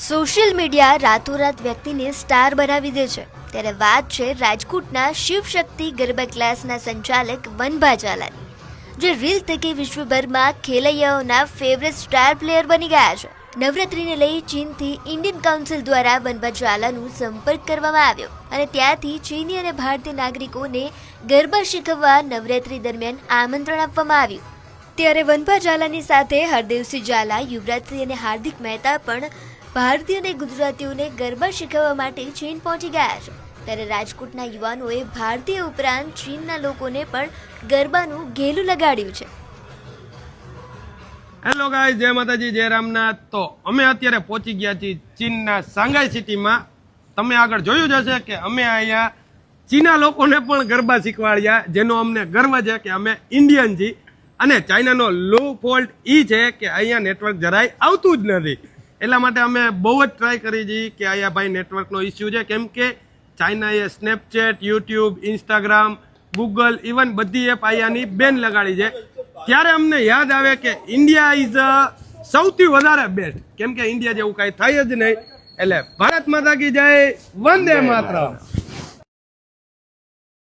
Social media રાતોરાત વ્યક્તિને star બનાવી દે છે ત્યારે વાત છે રાજકોટના શિવશક્તિ ગરબા ક્લાસના સંચાલક વનભા ઝાલાની, જે રીલ થકી વિશ્વભરમાં ખેલૈયાઓના ફેવરેટ સ્ટાર પ્લેયર બની ગયા છે। નવરાત્રિને લઈ ચીનથી ઇન્ડિયન કાઉન્સિલ દ્વારા વનભા ઝાલાનો સંપર્ક કરવામાં આવ્યો અને ત્યાંથી ચીની અને ભારતીય નાગરિકોને ગરબા શીખવવા નવરાત્રિ દરમિયાન આમંત્રણ આપવામાં આવ્યું। ત્યારે વનભા ઝાલાની સાથે હરદેવસિંહ ઝાલા, યુવરાજસિંહ અને હાર્દિક મહેતા પણ ભારતીય અને ગુજરાતીઓને ગરબા શીખવવા માટે ચીન પહોંચી ગયા છે। ત્યારે રાજકોટના યુવાનોએ ભારતીય ઉપરાંત ચીનના લોકોને પણ ગરબાનું ઘેલું લગાડ્યું છે। હેલો ગાઈસ, જય માતાજી, જય રામનાથ। તો અમે અત્યારે પહોંચી ગયા છીએ ચીનના શાંઘાઈ સિટીમાં। તમે આગળ જોયું જ હશે કે અમે અહીંયા ચીના લોકોને પણ ગરબા શીખવાડ્યા, જેનો અમને ગર્વ છે કે અમે ઇન્ડિયન છીએ। અને ચાઇનાનો લો ફોલ્ટ એ છે કે અહીંયા નેટવર્ક જરાય આવતું જ નથી, એટલા માટે અમે બહુ જ ટ્રાય કરી છીએ કે અહીંયા ભાઈ નેટવર્કનો ઇસ્યુ છે, કેમ કે ચાઇનાએ Snapchat, YouTube, Instagram, Google, even બધી એપ અહીંયાની બેન લગાડી છે। ત્યારે અમને યાદ આવે કે ઇન્ડિયા ઇઝ સૌથી વધારે બેસ્ટ, કેમ કે ઇન્ડિયા જેવું કાંઈ થાય જ નહીં। એટલે ભારત માતા કી જય, વંદે માતરમ।